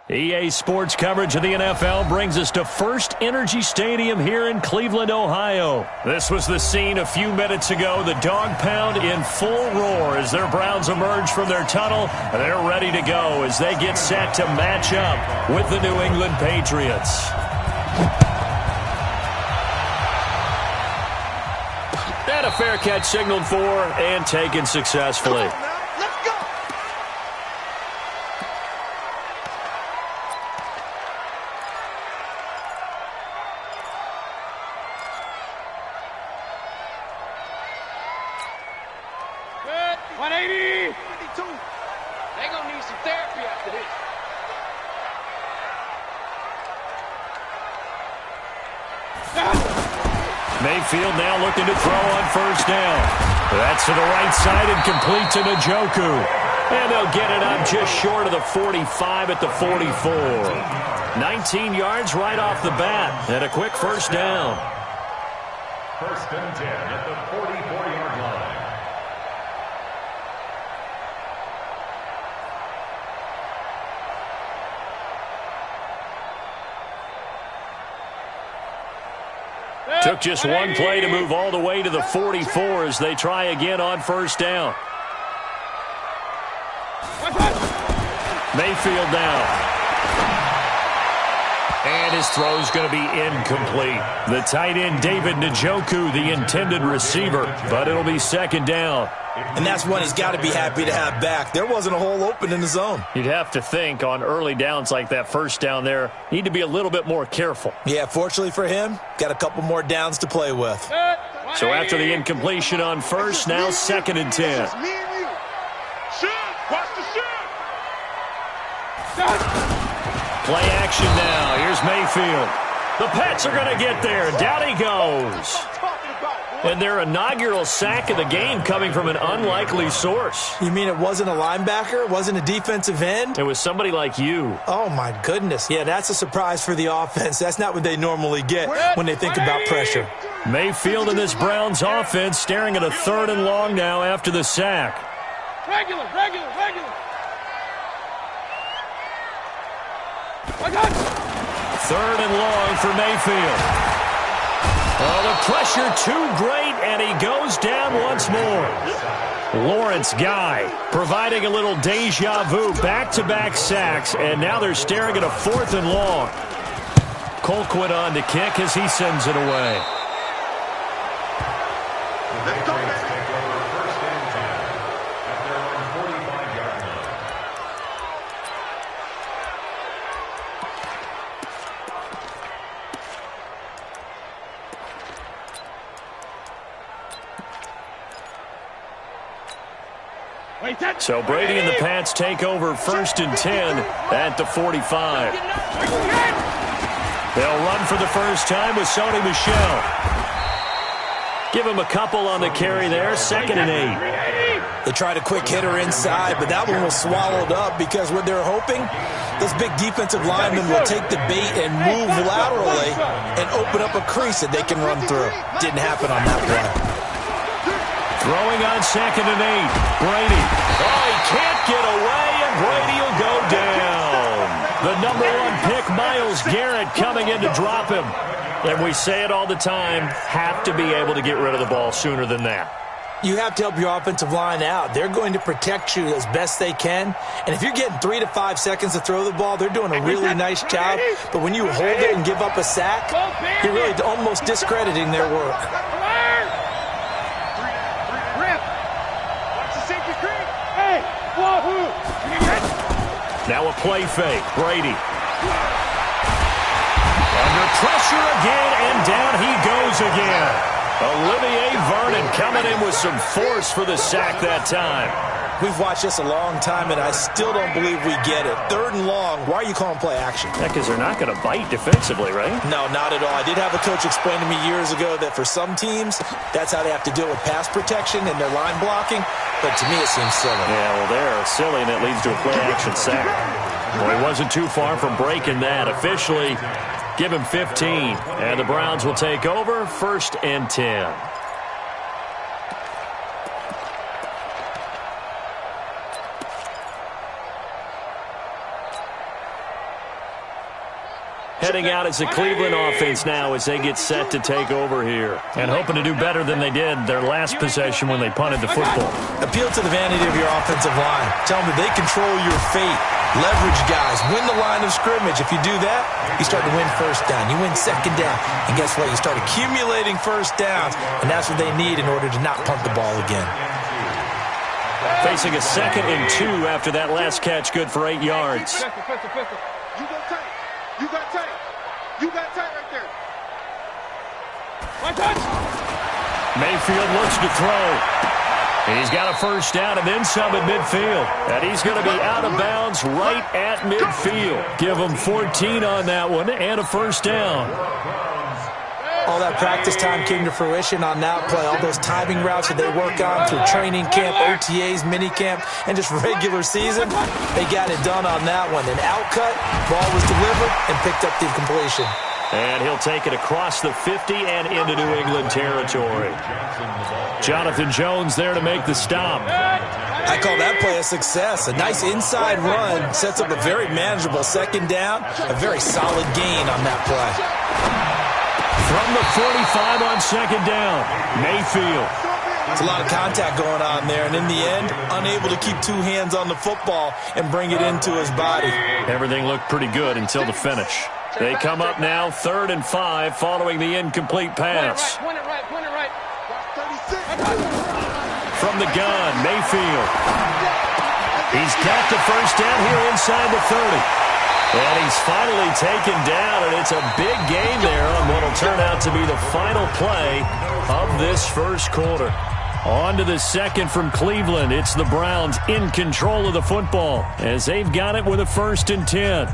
EA Sports coverage of the NFL brings us to First Energy Stadium here in Cleveland, Ohio. This was the scene a few minutes ago. The dog pound in full roar as their Browns emerge from their tunnel. They're ready to go as they get set to match up with the New England Patriots. And a fair catch signaled for and taken successfully. Mayfield now looking to throw on first down. That's to the right side and complete to Njoku. And they'll get it up just short of the 45 at the 44. 19 yards right off the bat and a quick first down. First and 10 at the 44-yard line. Took just one play to move all the way to the 44 as they try again on first down. Mayfield now. And his throw's going to be incomplete. The tight end, David Njoku, the intended receiver, but it'll be second down. And that's one he's got to be happy to have back. There wasn't a hole open in the zone. You'd have to think on early downs like that first down there, need to be a little bit more careful. Yeah, fortunately for him, got a couple more downs to play with. So after the incompletion on first, now second and 10. Play action now. Here's Mayfield. The Pets are going to get there. Down he goes. And their inaugural sack of the game coming from an unlikely source. You mean it wasn't a linebacker? It wasn't a defensive end? It was somebody like you. Oh, my goodness. Yeah, that's a surprise for the offense. That's not what they normally get when they think about pressure. Mayfield and this Browns offense staring at a third and long now after the sack. Regular. Third and long for Mayfield. Oh, the pressure too great, and he goes down once more. Lawrence Guy providing a little deja vu, back-to-back sacks, and now they're staring at a fourth and long. Colquitt on to kick as he sends it away. So Brady and the Pats take over first and 10 at the 45. They'll run for the first time with Sony Michel. Give him a couple on the carry there, second and 8. They tried a quick hitter inside, but that one was swallowed up because what they're hoping, those big defensive linemen will take the bait and move laterally and open up a crease that they can run through. Didn't happen on that play. Throwing on second and 8. Brady. Oh, he can't get away, and Brady will go down. The #1 pick, Myles Garrett, coming in to drop him. And we say it all the time, have to be able to get rid of the ball sooner than that. You have to help your offensive line out. They're going to protect you as best they can. And if you're getting 3 to 5 seconds to throw the ball, they're doing a really nice job. But when you hold it and give up a sack, you're really almost discrediting their work. Now a play fake. Brady. Under pressure again, and down he goes again. Olivier Vernon coming in with some force for the sack that time. We've watched this a long time, and I still don't believe we get it. Third and long, why are you calling play action? Yeah, because they're not going to bite defensively, right? No, not at all. I did have a coach explain to me years ago that for some teams, that's how they have to deal with pass protection and their line blocking. But to me, it seems silly. Yeah, well, they're silly, and it leads to a play-action sack. Well, he wasn't too far from breaking that. Officially, give him 15. And the Browns will take over first and 10. Heading out as the Cleveland offense now as they get set to take over here. And hoping to do better than they did their last possession when they punted the football. Appeal to the vanity of your offensive line. Tell them they control your fate. Leverage guys. Win the line of scrimmage. If you do that, you start to win first down. You win second down. And guess what? You start accumulating first downs. And that's what they need in order to not punt the ball again. Facing a 2nd and 2 after that last catch, good for 8 yards. You go tight. You got tight. You got tight right there. Mayfield looks to throw. He's got a first down and then some at midfield. And he's going to be out of bounds right at midfield. Give him 14 on that one and a first down. All that practice time came to fruition on that play. All those timing routes that they work on through training camp, OTAs, minicamp, and just regular season, they got it done on that one. An outcut, ball was delivered, and picked up the completion. And he'll take it across the 50 and into New England territory. Jonathan Jones there to make the stop. I call that play a success. A nice inside run sets up a very manageable second down, a very solid gain on that play. From the 45 on second down, Mayfield. It's a lot of contact going on there, and in the end, unable to keep 2 hands on the football and bring it into his body. Everything looked pretty good until the finish. They come up now 3rd and 5 following the incomplete pass. Point it right. From the gun, Mayfield. He's got the first down here inside the 30. And he's finally taken down, and it's a big gain there on what will turn out to be the final play of this first quarter. On to the second from Cleveland. It's the Browns in control of the football as they've got it with a 1st and 10.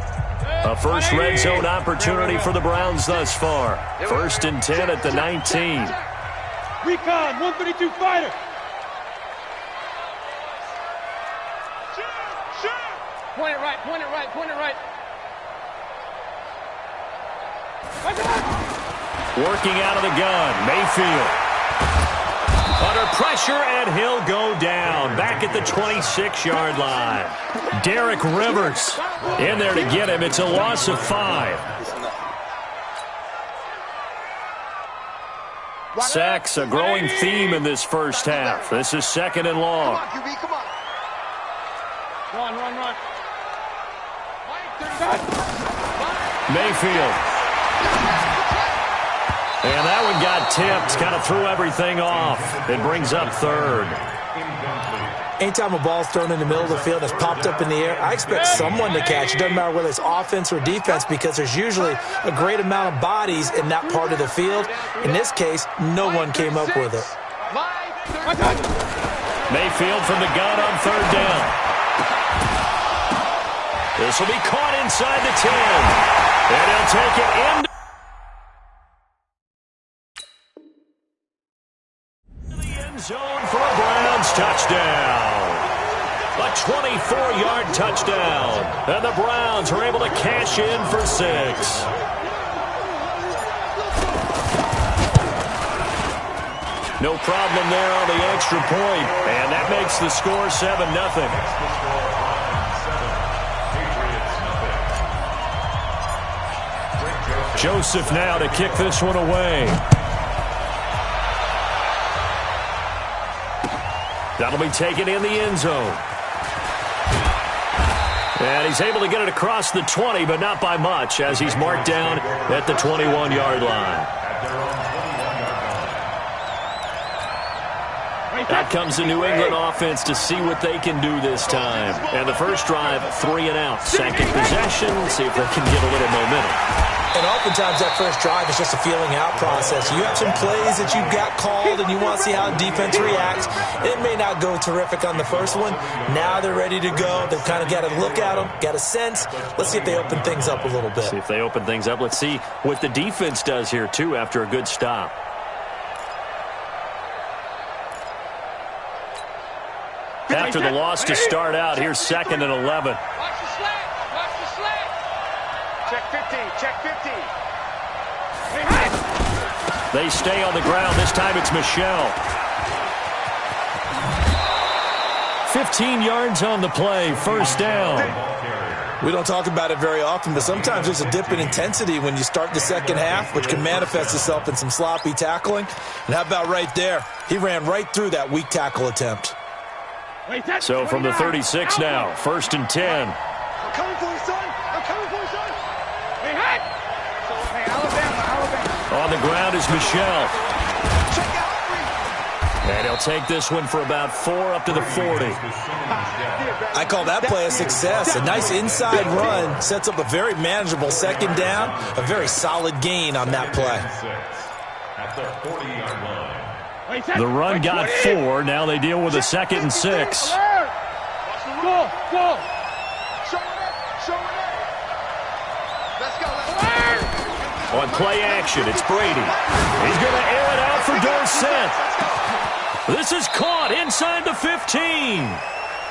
A first red zone opportunity for the Browns thus far. 1st and 10 at the 19. Recon, 132 fighter. Point it right. Working out of the gun, Mayfield. Under pressure, and he'll go down. Back at the 26-yard line. Derek Rivers in there to get him. It's a loss of 5. Sacks, a growing theme in this first half. This is 2nd and long. Run. Mayfield. And that one got tipped, kind of threw everything off. It brings up 3rd. Anytime a ball's thrown in the middle of the field and it's popped up in the air, I expect someone to catch. It doesn't matter whether it's offense or defense because there's usually a great amount of bodies in that part of the field. In this case, no one came up with it. Mayfield from the gun on 3rd down. This will be caught inside the 10. And he'll take it in. Zone for a Browns touchdown. A 24-yard touchdown. And the Browns are able to cash in for 6. No problem there on the extra point. And that makes the score 7-0. Joseph now to kick this one away. That'll be taken in the end zone. And he's able to get it across the 20, but not by much, as he's marked down at the 21-yard line. Out comes the New England offense to see what they can do this time. And the first drive, 3 and out. Second possession, see if they can get a little momentum. And oftentimes that first drive is just a feeling out process. You have some plays that you've got called and you want to see how defense reacts. It may not go terrific on the first one. Now they're ready to go. They've kind of got to look at them, got a sense. Let's see if they open things up a little bit. See if they open things up. Let's see what the defense does here, too, after a good stop. After the loss to start out, here's 2nd and 11. Watch the slant. Check 50. They stay on the ground. This time it's Michel. 15 yards on the play. First down. We don't talk about it very often, but sometimes there's a dip in intensity when you start the second half, which can manifest itself in some sloppy tackling. And how about right there? He ran right through that weak tackle attempt. So from the 36 now, 1st and 10. I'm coming for you, son. I'm coming for you, son. Hey, hot. Hey, Alabama. On the ground is Michelle. Check out. And he'll take this one for about 4 up to the 40. I call that play a success. A nice inside run sets up a very manageable second down, a very solid gain on that play. At the 40-yard line. The run got 4. Now they deal with a 2nd and 6. Go. Show it up. Let's go. On play action, it's Brady. He's going to air it out for Dorsett. This is caught inside the 15.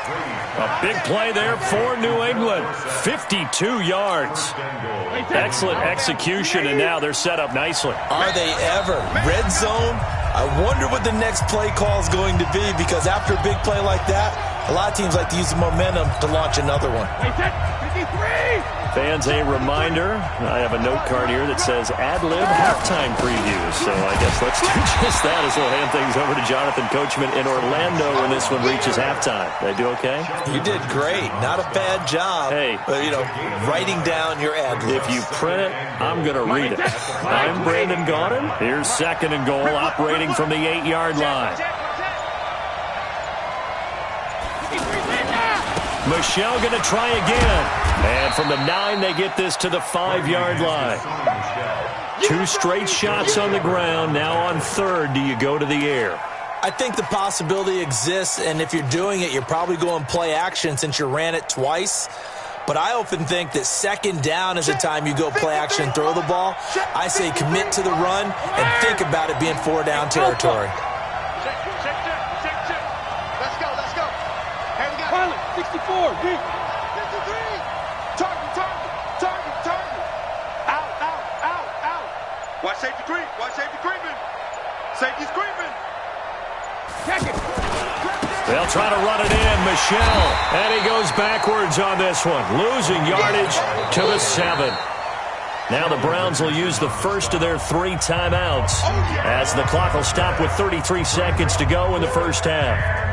A big play there for New England. 52 yards. Excellent execution, and now they're set up nicely. Are they ever? Red zone? I wonder what the next play call is going to be, because after a big play like that, a lot of teams like to use the momentum to launch another one. Fans, a reminder, I have a note card here that says ad-lib halftime previews. So I guess let's do just that as we'll hand things over to Jonathan Coachman in Orlando when this one reaches halftime. Did I do okay? You did great. Not a bad job. Hey. Writing down your ad-libs. If you print it, I'm going to read it. I'm Brandon Gaudin. Here's 2nd and goal, operating from the 8-yard line. Michelle going to try again. And from the 9, they get this to the 5-yard line. 2 straight shots on the ground. Now on 3rd, do you go to the air? I think the possibility exists, and if you're doing it, you're probably going play action since you ran it twice. But I often think that 2nd down is the time you go play action and throw the ball. I say commit to the run and think about it being 4-down territory. Check. Let's go. Hey, we got Pilot, 64, deep. 53. Target. Out. Watch safety creeping. Safety's creeping. Check it. They'll try to run it in. Michelle. And he goes backwards on this one. Losing yardage to the 7. Now the Browns will use the first of their 3 timeouts as the clock will stop with 33 seconds to go in the first half.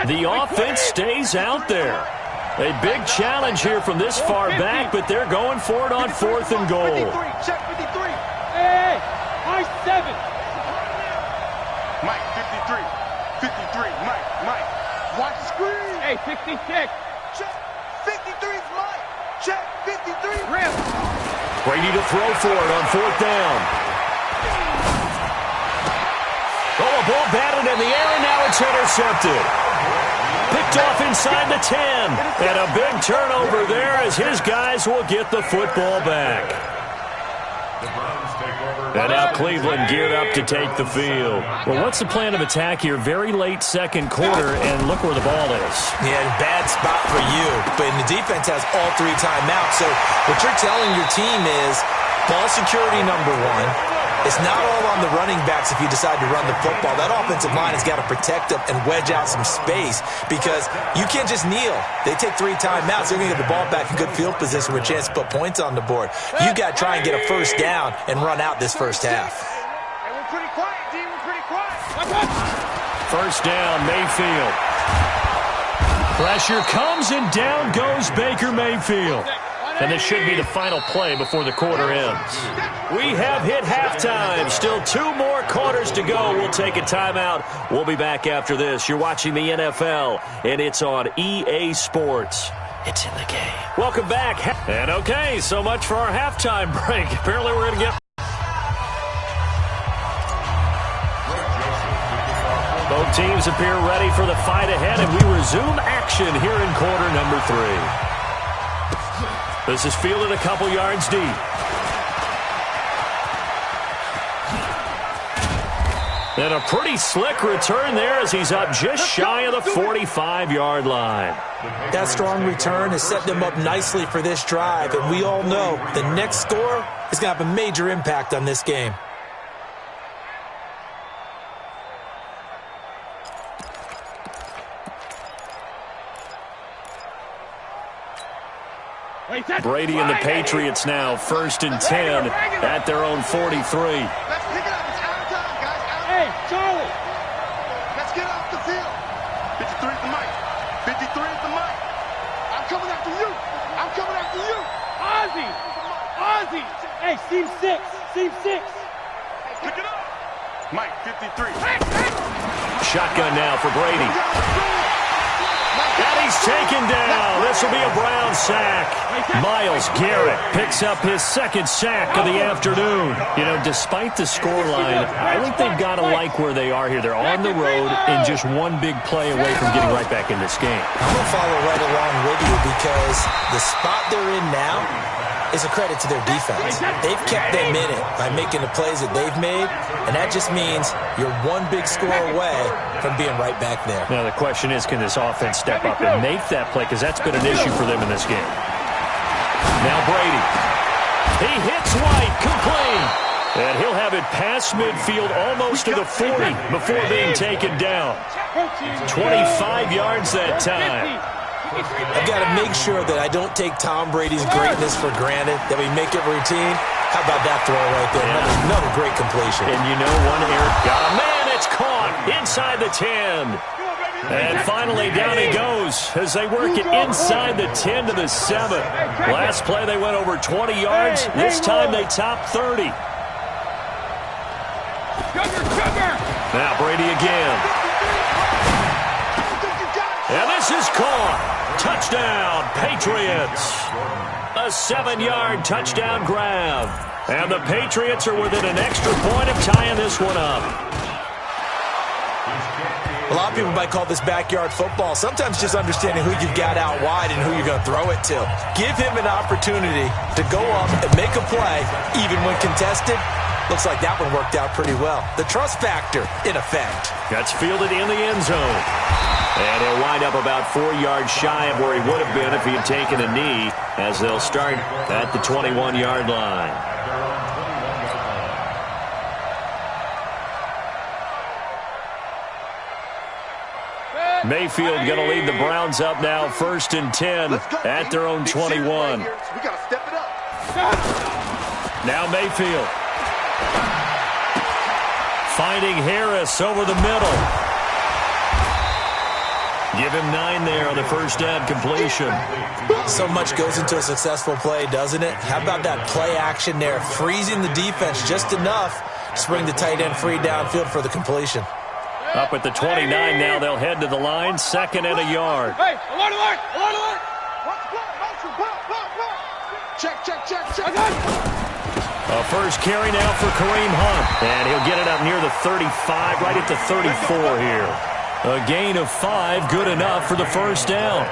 The offense stays out there. A big challenge here from this far back, but they're going for it on 4th and goal. 53. Check 53. Hey, high 7. Mike, 53. Mike. Watch the screen. Hey, 66. Check. 53's Mike. Check. 53. Rim. Brady to throw for it on 4th down. Oh, a ball batted in the air, and now it's intercepted. Picked off inside the 10. And a big turnover there as his guys will get the football back. And now Cleveland geared up to take the field. Well, what's the plan of attack here? Very late 2nd quarter, and look where the ball is. Yeah, bad spot for you. But the defense has all 3 timeouts. So what you're telling your team is ball security number 1. It's not all on the running backs if you decide to run the football. That offensive line has got to protect them and wedge out some space because you can't just kneel. They take 3 timeouts. They're going to get the ball back in good field position with a chance to put points on the board. You got to try and get a first down and run out this first half. Hey, we're pretty quiet, D. We're pretty quiet. First down, Mayfield. Pressure comes, and down goes Baker Mayfield. And this should be the final play before the quarter ends. We have hit halftime. Still 2 more quarters to go. We'll take a timeout. We'll be back after this. You're watching the NFL, and it's on EA Sports. It's in the game. Welcome back. And okay, so much for our halftime break. Apparently we're going to get... Both teams appear ready for the fight ahead, and we resume action here in quarter number 3. This is fielded a couple yards deep. And a pretty slick return there as he's up just shy of the 45-yard line. That strong return has set them up nicely for this drive, and we all know the next score is going to have a major impact on this game. Brady and the Patriots now 1st and 10 at their own 43. Let's pick it up. It's out of time, guys. Hey, Charlie. Let's get off the field. 53 is the mic. 53 is the mic. I'm coming after you. I'm coming after you. Ozzy. Ozzy. Hey, seam 6. Seam 6. Pick it up. Mike, 53. Shotgun now for Brady. And he's taken down. This will be a Brown sack. Myles Garrett picks up his second sack of the afternoon. You know, despite the scoreline, I think they've got to like where they are here. They're on the road and just one big play away from getting right back in this game. I'm going to follow right along with you because the spot they're in now is a credit to their defense. They've kept them in it by making the plays that they've made, and that just means you're one big score away from being right back there. Now the question is, can this offense step up and make that play? Because that's been an issue for them in this game. Now Brady. He hits White, complete. And he'll have it past midfield almost to the 40 before being taken down. 25 yards that time. I've got to make sure that I don't take Tom Brady's greatness for granted, that we make it routine. How about that throw right there? Another great completion. And you know, one error. Got a man. It's caught inside the 10. And finally down he goes as they work it inside the 10 to the 7. Last play they went over 20 yards. This time they top 30. Now Brady again. And this is caught. Touchdown, Patriots. A 7-yard touchdown grab. And the Patriots are within an extra point of tying this one up. A lot of people might call this backyard football. Sometimes just understanding who you've got out wide and who you're going to throw it to. Give him an opportunity to go up and make a play, even when contested. Looks like that one worked out pretty well. The trust factor, in effect. That's fielded in the end zone. And he'll wind up about 4 yards shy of where he would have been if he had taken a knee, as they'll start at the 21-yard line. Mayfield going to lead the Browns up now, 1st and 10 at their own 21. We got to step it up. Now Mayfield. Finding Harris over the middle. Give him 9 there on the first down completion. So much goes into a successful play, doesn't it? How about that play action there, freezing the defense just enough to bring the tight end free downfield for the completion. Up at the 29 now, they'll head to the line, 2nd and a yard. Hey, alert, alert, alert, alert. Check. A first carry now for Kareem Hunt. And he'll get it up near the 35, right at the 34 here. A gain of 5, good enough for the first down.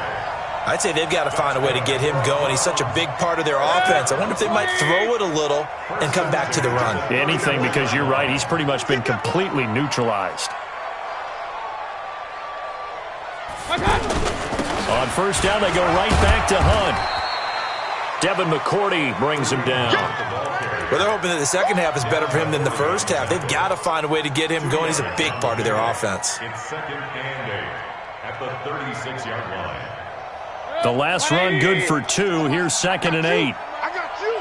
I'd say they've got to find a way to get him going. He's such a big part of their offense. I wonder if they might throw it a little and come back to the run. Anything, because you're right, he's pretty much been completely neutralized. On first down, they go right back to Hunt. Devin McCourty brings him down. Well, they're hoping that the second half is better for him than the first half. They've got to find a way to get him going. He's a big part of their offense. It's 2nd and 8 at the 36-yard line. The last run good for 2. Here's 2nd and 8. I got you.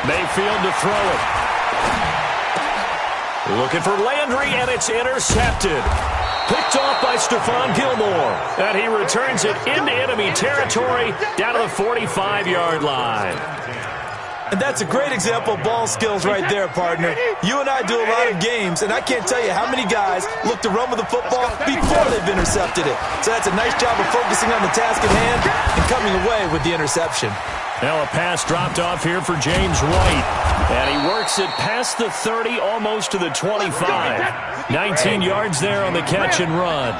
Mayfield to throw it. Looking for Landry, and it's intercepted. Picked off by Stephon Gilmore. And he returns it into enemy territory down to the 45-yard line. And that's a great example of ball skills right there, partner. You and I do a lot of games, and I can't tell you how many guys look to run with the football before they've intercepted it. So that's a nice job of focusing on the task at hand and coming away with the interception. Now a pass dropped off here for James White. And he works it past the 30, almost to the 25. 19 yards there on the catch and run.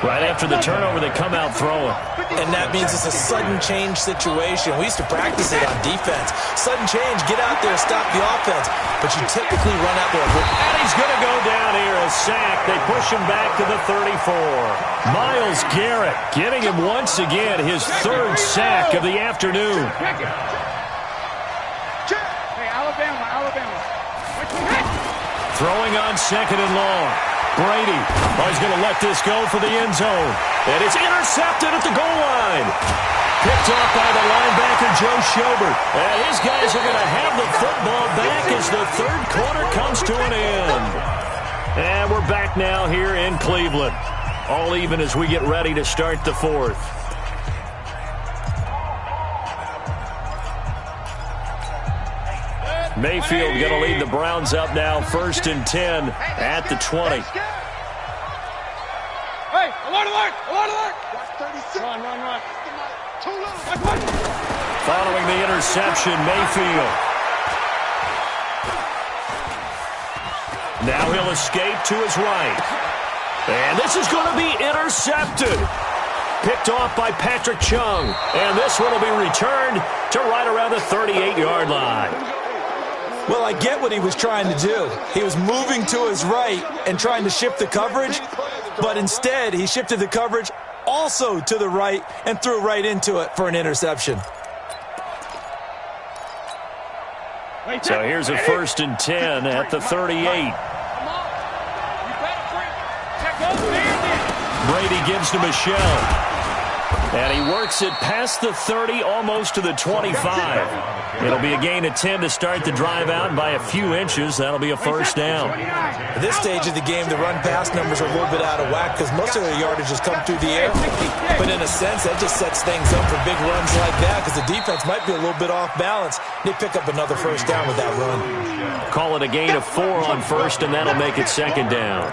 Right after the turnover, they come out throwing. And that means it's a sudden change situation. We used to practice it on defense. Sudden change, get out there, stop the offense. But you typically run out there. And he's going to go down here, a sack. They push him back to the 34. Myles Garrett getting him once again, his third sack of the afternoon. Hey, Alabama. Throwing on second and long. Brady, he's going to let this go for the end zone. And it's intercepted at the goal line. Picked off by the linebacker, Joe Schobert. And his guys are going to have the football back as the third quarter comes to an end. And we're back now here in Cleveland. All even as we get ready to start the fourth. Mayfield going to lead the Browns up now, 1st and 10 at the 20. Hey, alert! Run. Following the interception, Mayfield. Now he'll escape to his right. And this is going to be intercepted. Picked off by Patrick Chung. And this one will be returned to right around the 38-yard line. Well, I get what he was trying to do. He was moving to his right and trying to shift the coverage, but instead he shifted the coverage also to the right and threw right into it for an interception. So here's a 1st and 10 at the 38. Brady gives to Michelle. And he works it past the 30, almost to the 25. It'll be a gain of 10 to start the drive out, and by a few inches, that'll be a first down. At this stage of the game, the run-pass numbers are a little bit out of whack because most of their yardage has come through the air. But in a sense, that just sets things up for big runs like that because the defense might be a little bit off balance. They pick up another first down with that run. Call it a gain of 4 on first, and that'll make it second down.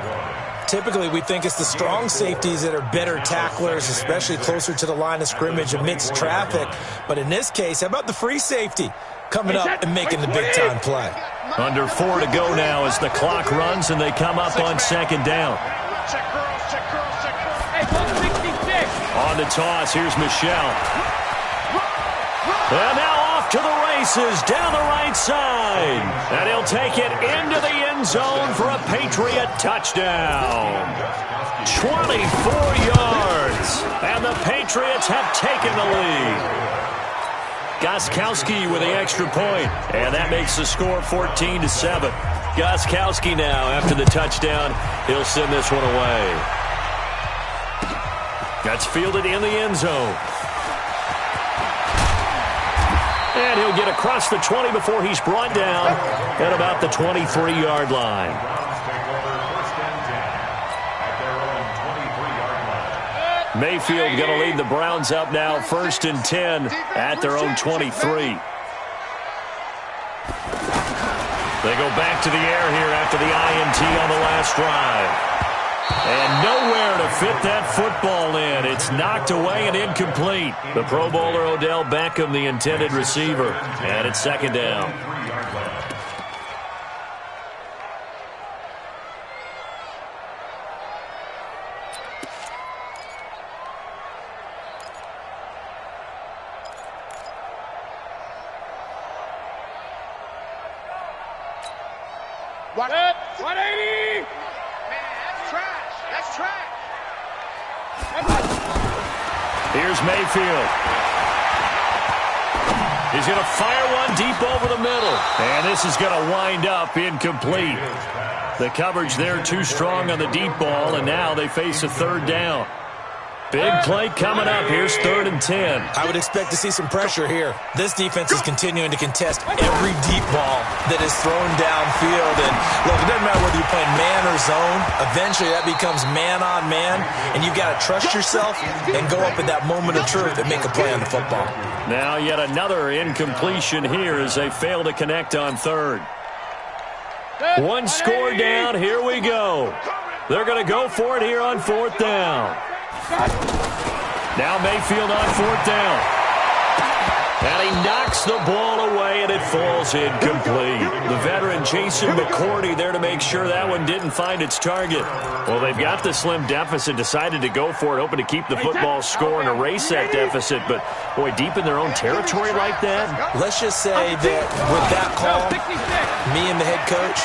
Typically, we think it's the strong safeties that are better tacklers, especially closer to the line of scrimmage amidst traffic. But in this case, how about the free safety coming up and making the big-time play? Under 4 to go now as the clock runs, and they come up on second down. On the toss, here's Michelle. And now off to the races down the right side. And he'll take it into the end zone for a Patriot touchdown. 24 yards. And the Patriots have taken the lead. Gostkowski with the extra point. And that makes the score 14-7. Gostkowski now, after the touchdown, he'll send this one away. That's fielded in the end zone. And he'll get across the 20 before he's brought down at about the 23-yard line. Mayfield going to lead the Browns up now, 1st and 10 at their own 23. They go back to the air here after the INT on the last drive. And nowhere to fit that football in. It's knocked away and incomplete. The Pro Bowler Odell Beckham, the intended receiver. And it's second down. What? 180! That's trash. Here's Mayfield. He's going to fire one deep over the middle. And this is going to wind up incomplete. The coverage there too strong on the deep ball, and now they face a third down. Big play coming up. Here's 3rd and 10. I would expect to see some pressure here. This defense is continuing to contest every deep ball that is thrown downfield. And look, it doesn't matter whether you're playing man or zone. Eventually that becomes man on man. And you've got to trust yourself and go up at that moment of truth and make a play on the football. Now yet another incompletion here as they fail to connect on 3rd. One score down. Here we go. They're going to go for it here on 4th down. Now Mayfield on 4th down. And he knocks the ball away, and it falls incomplete. The veteran Jason McCourty there to make sure that one didn't find its target. Well, they've got the slim deficit, decided to go for it, hoping to keep the football score and erase that deficit. But, boy, deep in their own territory like that? Let's just say that with that call, me and the head coach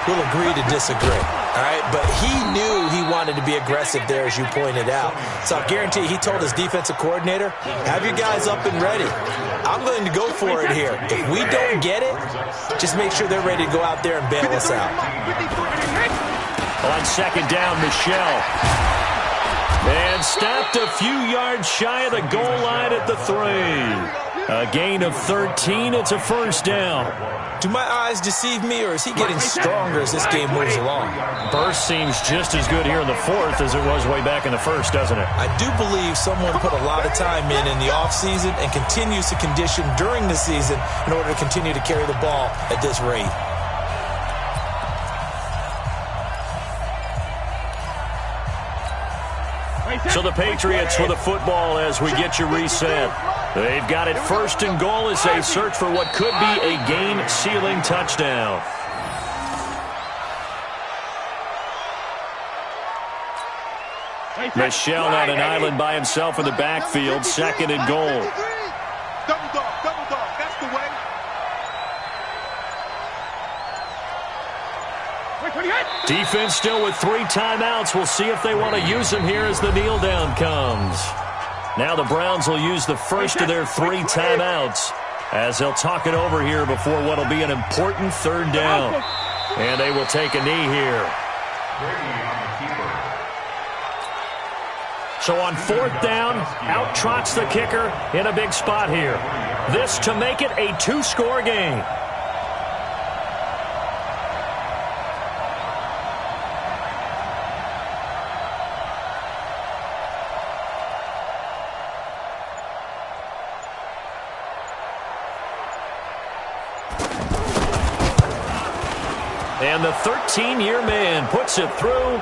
will agree to disagree. All right, but he knew he wanted to be aggressive there, as you pointed out. So I guarantee he told his defensive coordinator, have your guys up and ready. I'm going to go for it here. If we don't get it, just make sure they're ready to go out there and bail us out. On second down, Michelle. And stopped a few yards shy of the goal line at the 3. A gain of 13. It's a first down. Do my eyes deceive me, or is he getting stronger as this game moves along? Burst seems just as good here in the fourth as it was way back in the first, doesn't it? I do believe someone put a lot of time in the offseason and continues to condition during the season in order to continue to carry the ball at this rate. So the Patriots with the football as we get you reset. They've got it first and goal as they search for what could be a game-sealing touchdown. Michelle on an island by himself in the backfield, second and goal. Double dog, that's the way. Defense still with 3 timeouts. We'll see if they want to use them here as the kneel down comes. Now the Browns will use the first of their 3 timeouts as they'll talk it over here before what will be an important third down. And they will take a knee here. So on fourth down, out trots the kicker in a big spot here. This to make it a 2-score game. And the 13-year man puts it through.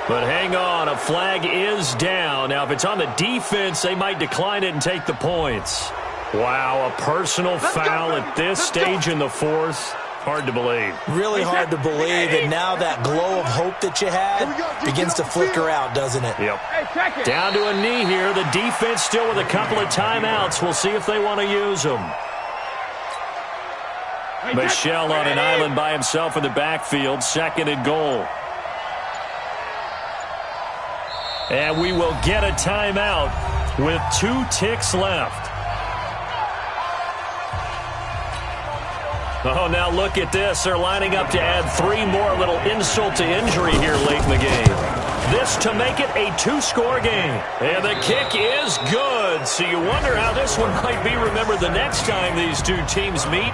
But hang on, a flag is down. Now, if it's on the defense, they might decline it and take the points. Wow, a personal foul at this stage in the fourth. Hard to believe. Really hard to believe, and now that glow of hope that you had begins to flicker out, doesn't it? Yep. Down to a knee here. The defense still with a couple of timeouts. We'll see if they want to use them. Michelle on an island by himself in the backfield, second and goal. And we will get a timeout with 2 ticks left. Oh, now look at this. They're lining up to add 3 more, little insult to injury here late in the game. This to make it a 2-score game. And the kick is good. So you wonder how this one might be remembered the next time these 2 teams meet.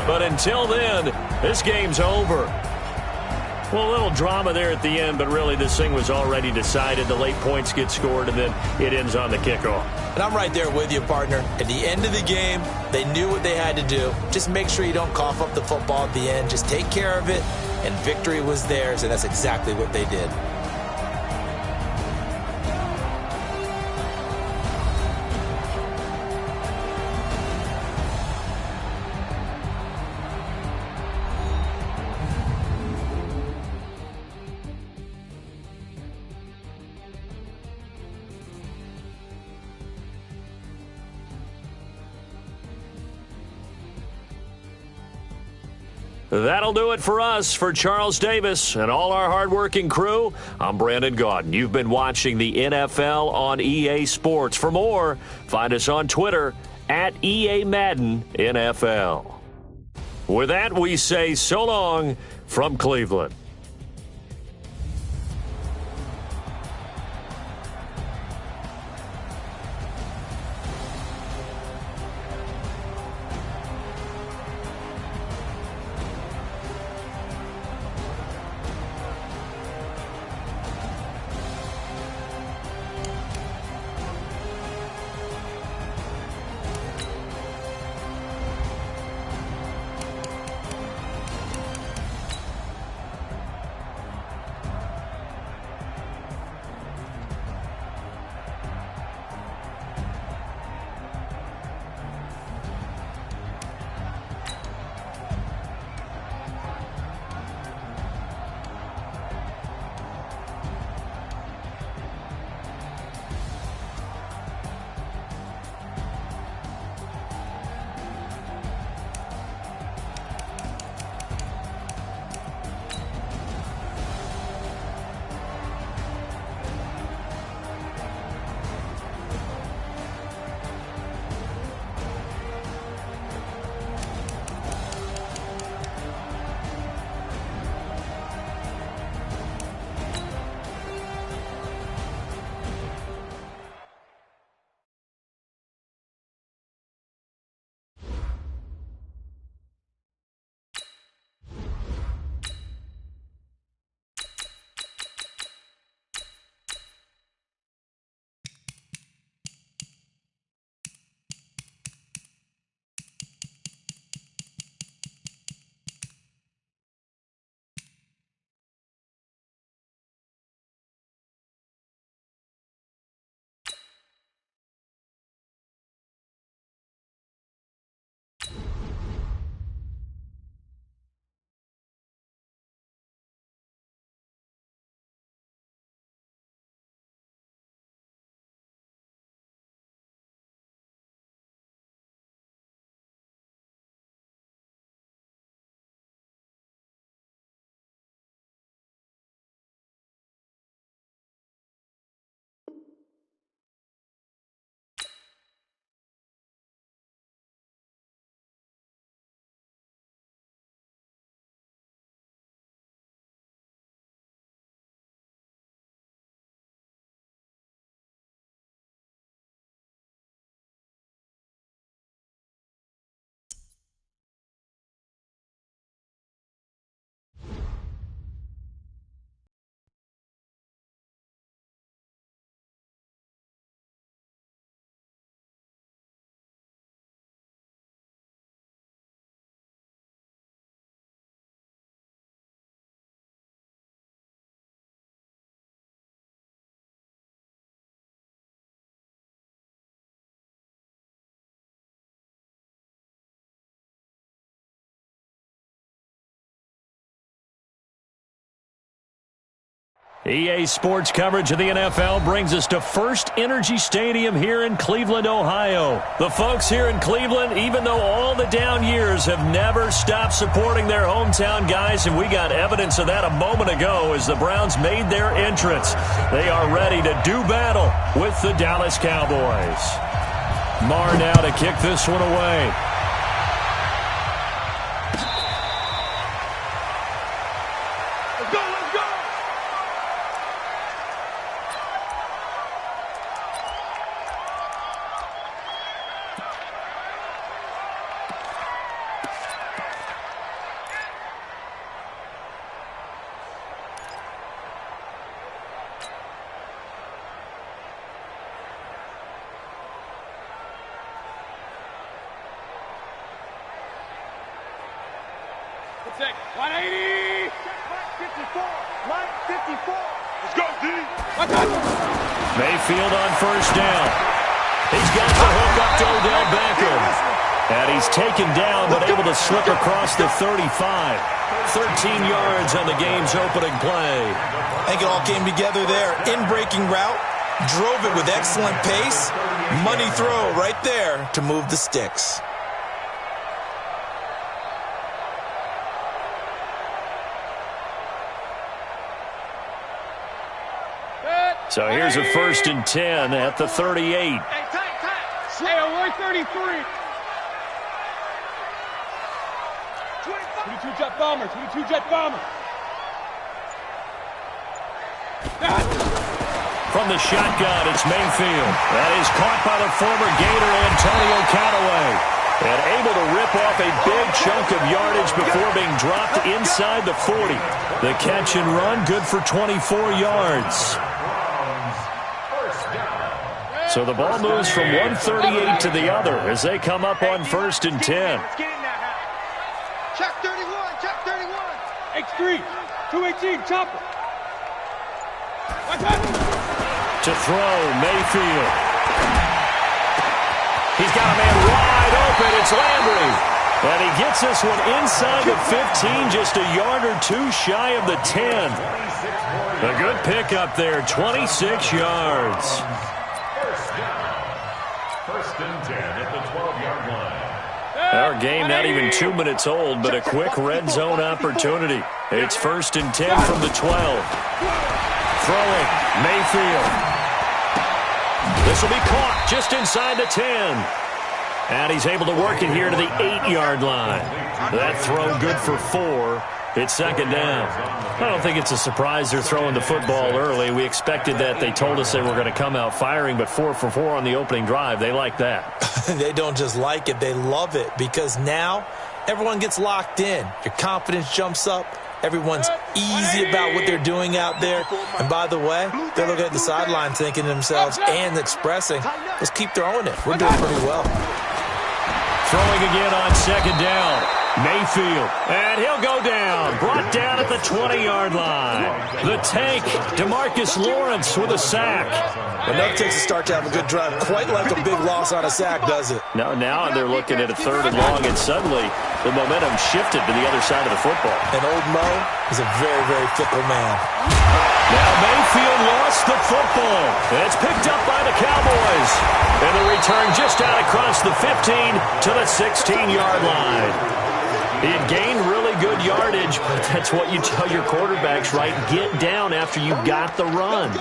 But until then, this game's over. Well, a little drama there at the end, but really this thing was already decided. The late points get scored, and then it ends on the kickoff. And I'm right there with you, partner. At the end of the game, they knew what they had to do. Just make sure you don't cough up the football at the end. Just take care of it, and victory was theirs, and that's exactly what they did. That'll do it for us. For Charles Davis and all our hardworking crew, I'm Brandon Gaudin. You've been watching the NFL on EA Sports. For more, find us on Twitter at EA Madden NFL. With that, we say so long from Cleveland. EA Sports coverage of the NFL brings us to First Energy Stadium here in Cleveland, Ohio. The folks here in Cleveland, even though all the down years, have never stopped supporting their hometown guys, and we got evidence of that a moment ago as the Browns made their entrance. They are ready to do battle with the Dallas Cowboys. Marr now to kick this one away. Check, 180! 54, line 54. Let's go, D! Mayfield on first down. He's got the hook up to Odell Beckham. And he's taken down, but able to slip across the 35. 13 yards on the game's opening play. I think it all came together there. In-breaking route, drove it with excellent pace. Money throw right there to move the sticks. So here's a 1st and 10 at the 38. Hey, only 33. 22 jet bomber, 22 jet bomber. From the shotgun, it's Mayfield. That is caught by the former Gator Antonio Callaway. And able to rip off a big chunk of yardage before being dropped inside the 40. The catch and run, good for 24 yards. So the ball moves from 138 to the other as they come up on 1st and 10. Check 31, check 31. X3, 218, chopper. To throw, Mayfield. He's got a man wide open. It's Landry. And he gets this one inside the 15, just a yard or two shy of the 10. A good pickup there, 26 yards. First and 10 at the 12-yard line. Our game not even 2 minutes old, but a quick red zone opportunity. It's 1st and 10 from the 12. Throwing, Mayfield. This will be caught just inside the 10. And he's able to work it here to the 8-yard line. That throw good for 4. It's 2nd down. I don't think it's a surprise they're throwing the football early. We expected that. They told us they were going to come out firing, but 4 for 4 on the opening drive. They like that. They don't just like it, they love it, because now everyone gets locked in. Your confidence jumps up. Everyone's easy about what they're doing out there. And by the way, they're looking at the sideline thinking to themselves and expressing, let's keep throwing it. We're doing pretty well. Throwing again on 2nd down. Mayfield, and he'll go down. Brought down at the 20-yard line. The tank, DeMarcus Lawrence with a sack. Enough takes a start to have a good drive. Quite like a big loss on a sack, does it? Now they're looking at a 3rd and long, and suddenly the momentum shifted to the other side of the football. And old Mo is a very, very fickle man. Now Mayfield lost the football. And it's picked up by the Cowboys. And the return just out across the 15 to the 16-yard line. He had gained really good yardage, but that's what you tell your quarterbacks, right? Get down after you got the run.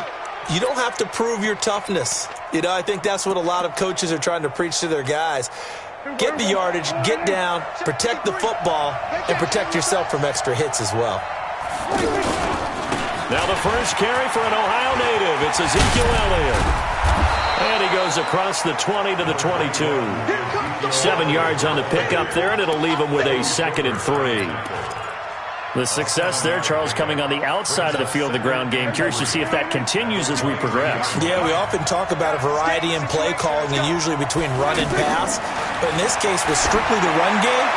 You don't have to prove your toughness. I think that's what a lot of coaches are trying to preach to their guys. Get the yardage, get down, protect the football, and protect yourself from extra hits as well. Now the first carry for an Ohio native. It's Ezekiel Elliott. And he goes across the 20 to the 22. 7 yards on the pickup there, and it'll leave him with a 2nd and 3. The success there, Charles, coming on the outside of the field, the ground game. Curious to see if that continues as we progress. Yeah, we often talk about a variety in play calling, and usually between run and pass. But in this case, with strictly the run game,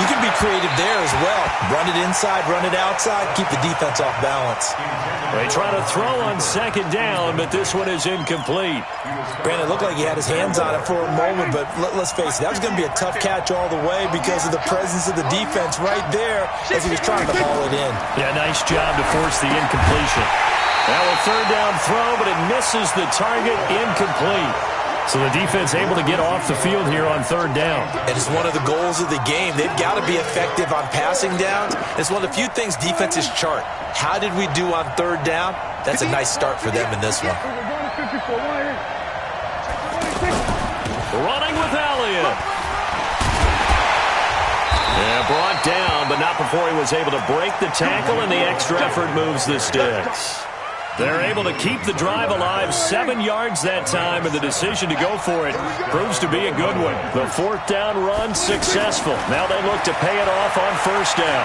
you can be creative there as well. Run it inside, run it outside, keep the defense off balance. They try to throw on 2nd down, but this one is incomplete. Brandon, it looked like he had his hands on it for a moment, but let's face it, that was going to be a tough catch all the way because of the presence of the defense right there as he was trying to haul it in. Yeah, nice job to force the incompletion. Now a third down throw, but it misses the target, incomplete. So the defense able to get off the field here on third down. It is one of the goals of the game. They've got to be effective on passing downs. It's one of the few things defenses chart. How did we do on third down? That's a nice start for them in this one. Running with Elliott. Yeah, brought down, but not before he was able to break the tackle, and the extra effort moves the sticks. They're able to keep the drive alive, 7 yards that time, and the decision to go for it proves to be a good one. The fourth down run successful. Now they look to pay it off on first down.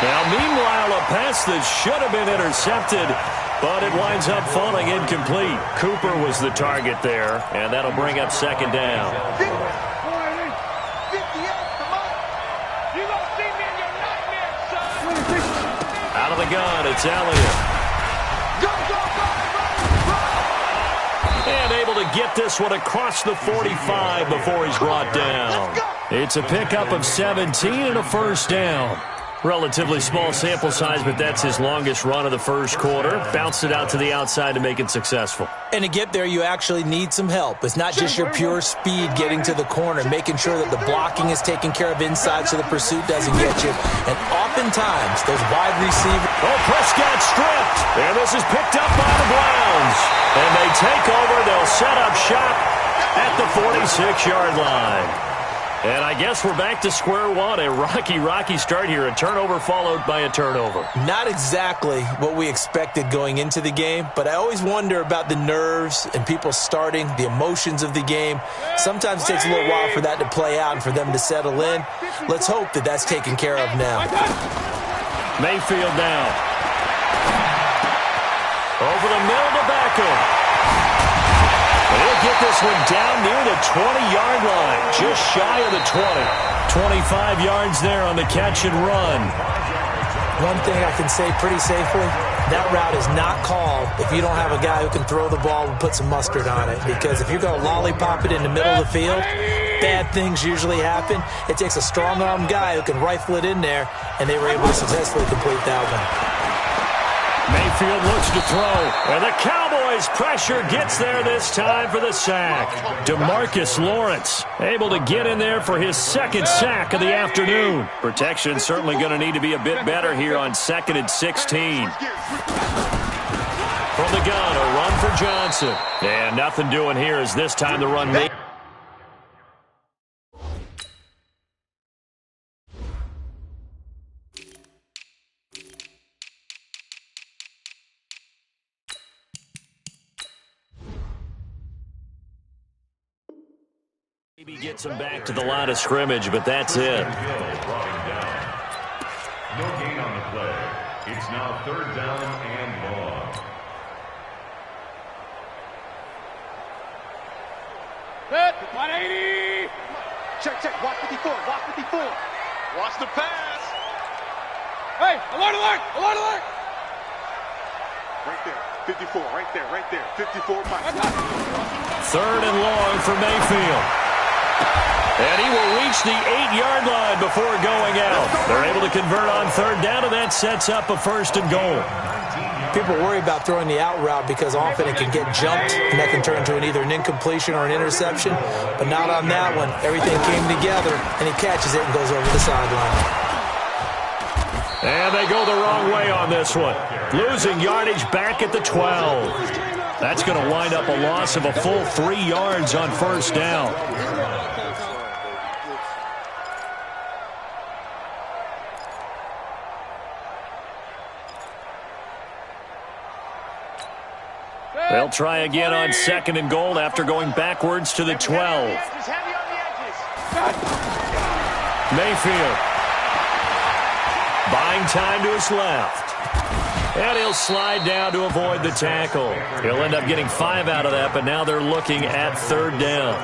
Now, meanwhile, a pass that should have been intercepted, but it winds up falling incomplete. Cooper was the target there, and that'll bring up second down. Out of the gun, it's Elliott. And able to get this one across the 45 before he's brought down. It's a pickup of 17 and a first down. Relatively small sample size, but that's his longest run of the first quarter. Bounced it out to the outside to make it successful. And to get there, you actually need some help. It's not just your pure speed getting to the corner, making sure that the blocking is taken care of inside so the pursuit doesn't get you. And oftentimes, those wide receivers... Oh, Prescott stripped. And this is picked up by the Browns. And they take over. They'll set up shop at the 46-yard line. And I guess we're back to square one. A rocky start here. A turnover followed by a turnover. Not exactly what we expected going into the game, but I always wonder about the nerves and people starting, the emotions of the game. Sometimes it takes a little while for that to play out and for them to settle in. Let's hope that that's taken care of now. Mayfield now. Over the middle to Beckham. And he'll get this one down near the 20-yard line, just shy of the 20. 25 yards there on the catch and run. One thing I can say pretty safely, that route is not called if you don't have a guy who can throw the ball and put some mustard on it. Because if you're going to lollipop it in the middle of the field, bad things usually happen. It takes a strong-armed guy who can rifle it in there, and they were able to successfully complete that one. Mayfield looks to throw, and the Cowboys' pressure gets there this time for the sack. DeMarcus Lawrence able to get in there for his second sack of the afternoon. Protection certainly going to need to be a bit better here on 2nd and 16. From the gun, a run for Johnson. And nothing doing here as this time the run made. Maybe gets him back to the line of scrimmage, but that's it. No gain on the play. It's now third down and long. Set, 180. Check. Watch 54. Watch the pass. Hey, alert. Right there. 54. Right there. 54, Mike. Third and long for Mayfield. And he will reach the 8-yard line before going out. They're able to convert on third down, and that sets up a first and goal. People worry about throwing the out route because often it can get jumped, and that can turn into either an incompletion or an interception. But not on that one. Everything came together, and he catches it and goes over the sideline. And they go the wrong way on this one. Losing yardage back at the 12. That's going to wind up a loss of a full 3 yards on first down. They'll try again on 2nd and goal after going backwards to the 12. Mayfield. Buying time to his left. And he'll slide down to avoid the tackle. He'll end up getting 5 out of that, but now they're looking at third down.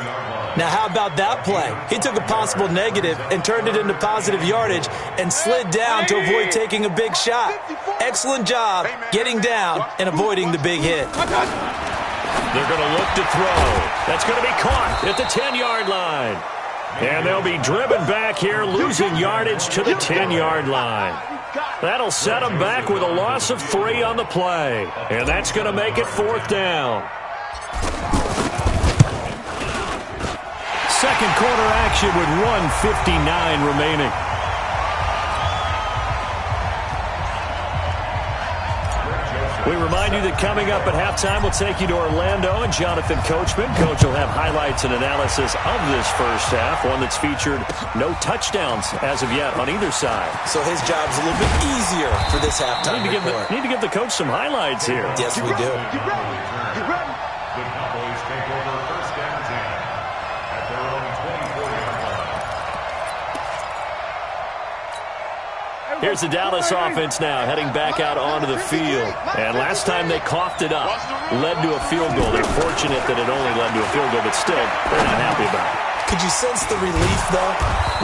Now, how about that play? He took a possible negative and turned it into positive yardage and slid down to avoid taking a big shot. Excellent job getting down and avoiding the big hit. They're going to look to throw. That's going to be caught at the 10-yard line. And they'll be driven back here, losing yardage to the 10-yard line. That'll set them back with a loss of 3 on the play. And that's going to make it 4th down. Second quarter action with 1:59 remaining. We remind you that coming up at halftime, we'll take you to Orlando and Jonathan Coachman. Coach will have highlights and analysis of this first half, one that's featured no touchdowns as of yet on either side. So his job's a little bit easier for this halftime report. Need to give the coach some highlights here. Yes, we do. Get ready. Get ready. The Cowboys take over first and 10 at their own 24-yard line. Here's the Dallas offense now heading back out onto the field. And last time they coughed it up, led to a field goal. They're fortunate that it only led to a field goal, but still, they're not happy about it. Could you sense the relief, though,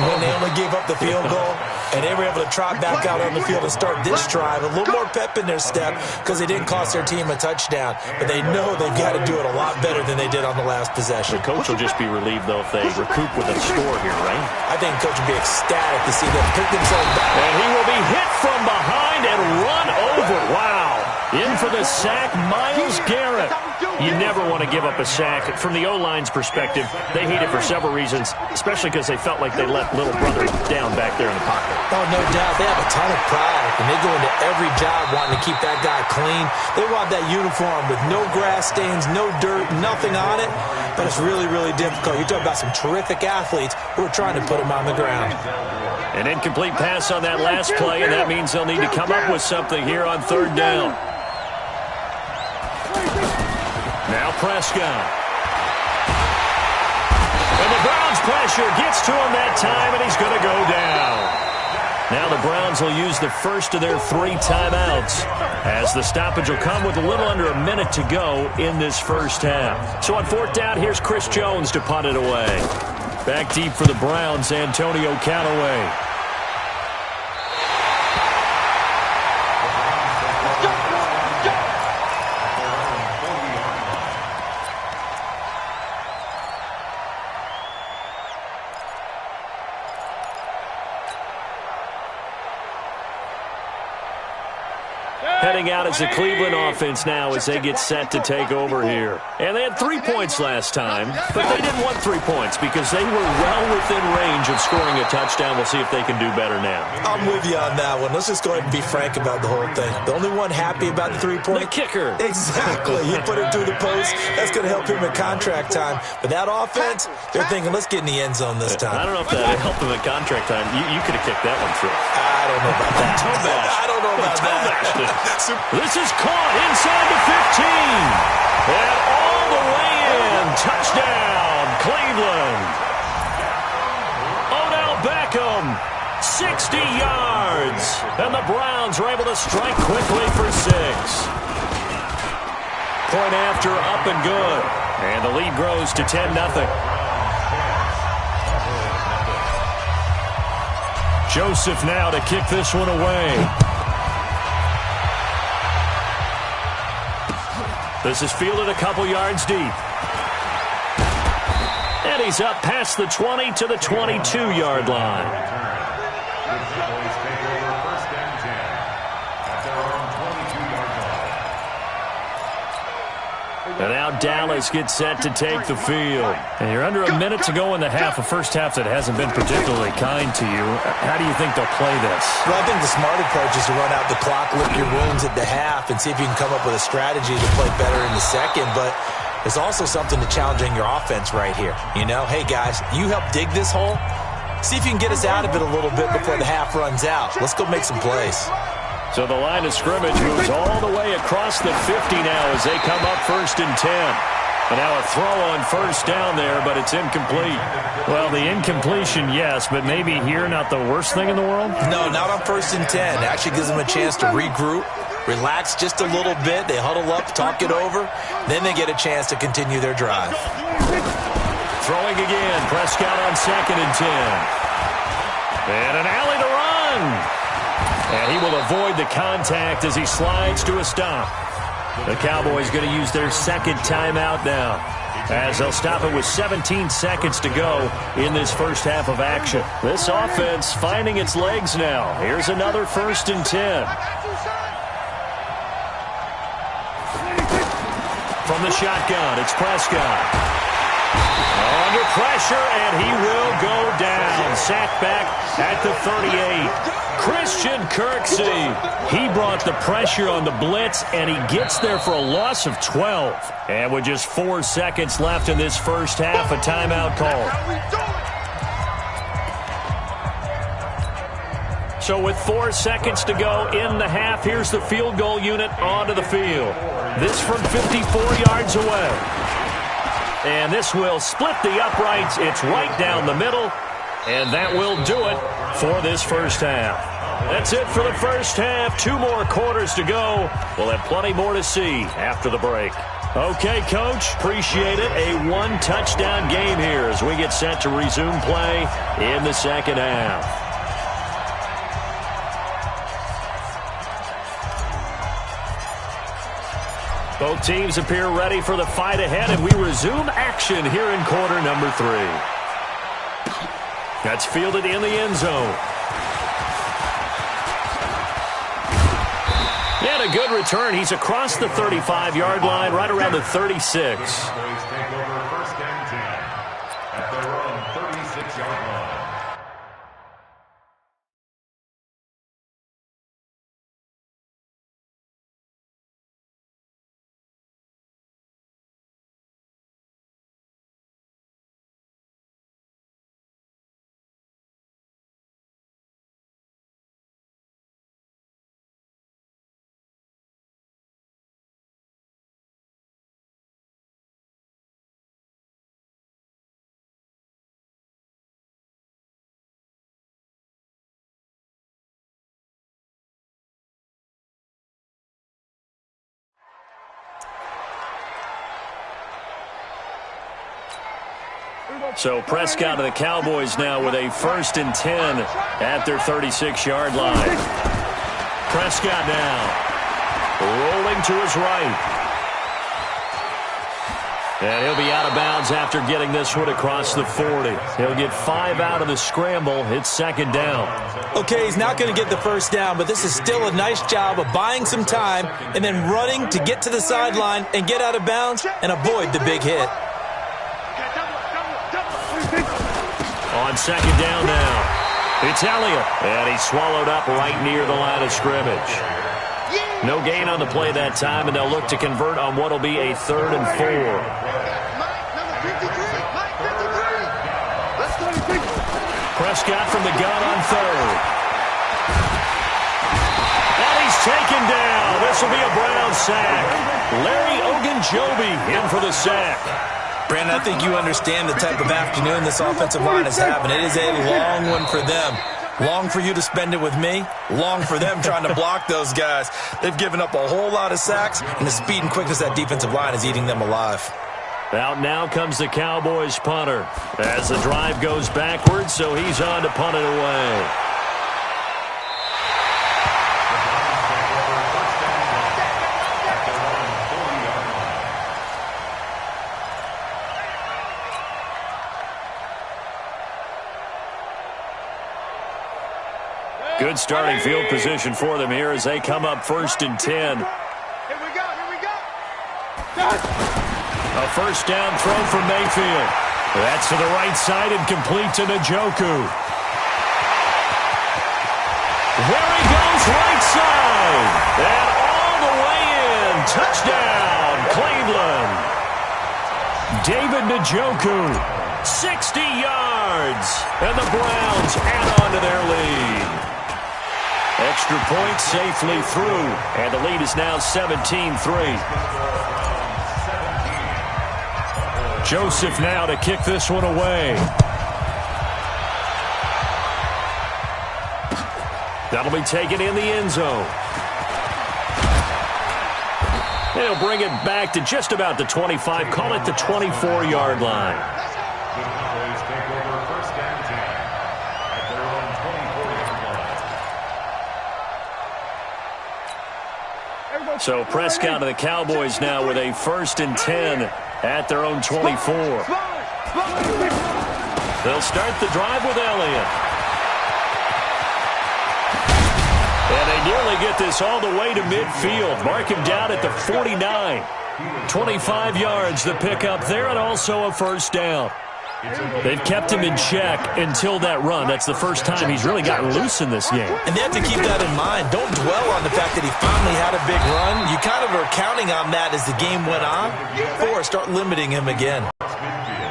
when they only gave up the field goal and they were able to trot back out on the field and start this drive? A little more pep in their step because they didn't cost their team a touchdown. But they know they've got to do it a lot better than they did on the last possession. The coach will just be relieved, though, if they recoup with a score here, right? I think the coach will be ecstatic to see them pick themselves back. And he will be hit from behind and run over. Wow. In for the sack, Myles Garrett. You never want to give up a sack. From the O-line's perspective, they hate it for several reasons, especially because they felt like they let little brother down back there in the pocket. Oh, no doubt. They have a ton of pride, and they go into every job wanting to keep that guy clean. They want that uniform with no grass stains, no dirt, nothing on it, but it's really, really difficult. You're talking about some terrific athletes who are trying to put him on the ground. An incomplete pass on that last play, and that means they'll need to come up with something here on 3rd down. Now Prescott. And the Browns pressure gets to him that time, and he's going to go down. Now the Browns will use the first of their 3 timeouts, as the stoppage will come with a little under a minute to go in this first half. So on 4th down, here's Chris Jones to punt it away. Back deep for the Browns, Antonio Callaway. Heading out as the Cleveland offense now as they get set to take over here. And they had 3 points last time, but they didn't want 3 points because they were well within range of scoring a touchdown. We'll see if they can do better now. I'm with you on that one. Let's just go ahead and be frank about the whole thing. The only one happy about the 3-point? The kicker. Exactly. He put it through the post. That's going to help him in contract time. But that offense, they're thinking, let's get in the end zone this time. I don't know if that helped him in contract time. You could have kicked that one through. I don't know about that. I don't know about that. This is caught inside the 15. And all the way in. Touchdown, Cleveland. Odell Beckham, 60 yards. And the Browns are able to strike quickly for 6. Point after, up and good. And the lead grows to 10-0. Joseph now to kick this one away. This is fielded a couple yards deep. And he's up past the 20 to the 22-yard line. And now Dallas gets set to take the field. And you're under a minute to go in the half, a first half that hasn't been particularly kind to you. How do you think they'll play this? Well, I think the smart approach is to run out the clock, lick your wounds at the half, and see if you can come up with a strategy to play better in the second. But there's also something to challenging your offense right here. You know, hey, guys, you help dig this hole. See if you can get us out of it a little bit before the half runs out. Let's go make some plays. So the line of scrimmage moves all the way across the 50 now as they come up 1st and 10. And now a throw on 1st down there, but it's incomplete. Well, the incompletion, yes, but maybe here not the worst thing in the world? No, not on 1st and 10. It actually gives them a chance to regroup, relax just a little bit. They huddle up, talk it over. Then they get a chance to continue their drive. Throwing again. Prescott on 2nd and 10. And an alley to run. And he will avoid the contact as he slides to a stop. The Cowboys going to use their 2nd timeout now. as they'll stop it with 17 seconds to go in this first half of action. This offense finding its legs now. Here's another 1st and 10. From the shotgun, it's Prescott. Under pressure, and he will go down. Sacked back at the 38. Christian Kirksey. He brought the pressure on the blitz, and he gets there for a loss of 12. And with just 4 seconds left in this first half, a timeout call. So with 4 seconds to go in the half, here's the field goal unit onto the field. This from 54 yards away. And this will split the uprights. It's right down the middle. And that will do it for this first half. That's it for the first half. 2 more quarters to go. We'll have plenty more to see after the break. Okay, Coach, appreciate it. A 1-touchdown game here as we get set to resume play in the second half. Both teams appear ready for the fight ahead, and we resume action here in quarter number 3. That's fielded in the end zone. And a good return. He's across the 35-yard line, right around the 36. Take over 1st and 10 at their own 36-yard line. So Prescott of the Cowboys now with a 1st and 10 at their 36-yard line. Prescott now rolling to his right. And he'll be out of bounds after getting this one across the 40. He'll get 5 out of the scramble. It's 2nd down. Okay, he's not going to get the first down, but this is still a nice job of buying some time and then running to get to the sideline and get out of bounds and avoid the big hit. On 2nd down now, it's Elliott, and he's swallowed up right near the line of scrimmage. No gain on the play that time, and they'll look to convert on what will be a 3rd and 4. Prescott from the gun on 3rd. And he's taken down. This will be a Brown sack. Larry Ogunjobi in for the sack. Brandon, I think you understand the type of afternoon this offensive line is having. It is a long one for them. Long for you to spend it with me. Long for them trying to block those guys. They've given up a whole lot of sacks, and the speed and quickness of that defensive line is eating them alive. Out now comes the Cowboys punter as the drive goes backwards, so he's on to punt it away. Good starting field position for them here as they come up 1st and 10. Here we go, here we go. A 1st down throw from Mayfield. That's to the right side and complete to Njoku. There he goes, right side. And all the way in. Touchdown, Cleveland. David Njoku, 60 yards. And the Browns add on to their lead. Extra point safely through, and the lead is now 17-3. Joseph now to kick this one away. That'll be taken in the end zone. They'll bring it back to just about the 25, call it the 24-yard line. So Prescott of the Cowboys now with a 1st and 10 at their own 24. They'll start the drive with Elliott. And they nearly get this all the way to midfield. Mark him down at the 49. 25 yards the pickup there, and also a first down. They've kept him in check until that run. That's the first time he's really gotten loose in this game. And they have to keep that in mind. Don't dwell on the fact that he finally had a big run. You kind of are counting on that as the game went on. Or start limiting him again.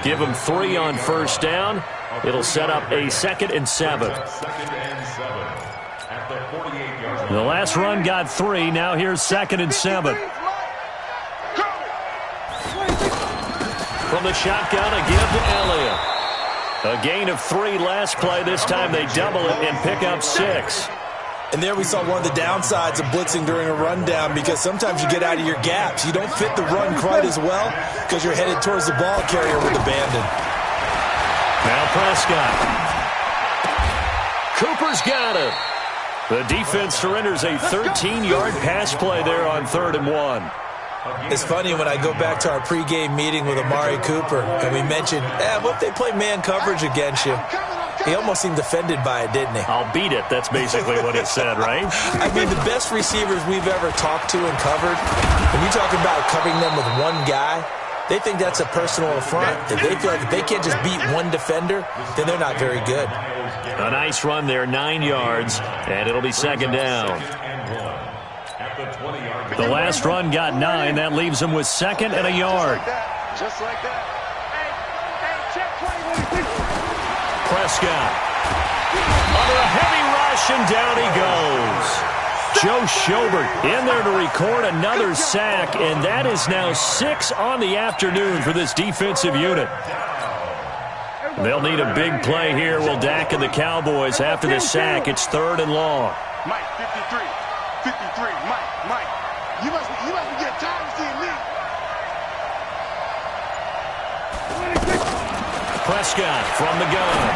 Give him 3 on first down. It'll set up a 2nd and 7. The last run got 3. Now here's 2nd and 7. From the shotgun, a give to Elliott. A gain of 3 last play. This time they double it and pick up 6. And there we saw one of the downsides of blitzing during a rundown, because sometimes you get out of your gaps. You don't fit the run quite as well because you're headed towards the ball carrier with abandon. Now Prescott. Cooper's got it. The defense surrenders a 13-yard pass play there on 3rd and 1. It's funny when I go back to our pregame meeting with Amari Cooper and we mentioned, what if they play man coverage against you? He almost seemed offended by it, didn't he? I'll beat it. That's basically what he said, right? I mean, the best receivers we've ever talked to and covered, when you talk about covering them with one guy, they think that's a personal affront. If they feel like if they can't just beat one defender, then they're not very good. A nice run there, 9 yards, and it'll be 2nd down. The last run got 9. That leaves him with 2nd and a yard. Just like that. Prescott. Under a heavy rush, and down he goes. Joe Schobert in there to record another sack, and that is now 6 on the afternoon for this defensive unit. They'll need a big play here. Will Dak and the Cowboys after the sack. It's 3rd and long. Mike, 53. 53. Mike. You must be getting tired of seeing me. Prescott from the gun.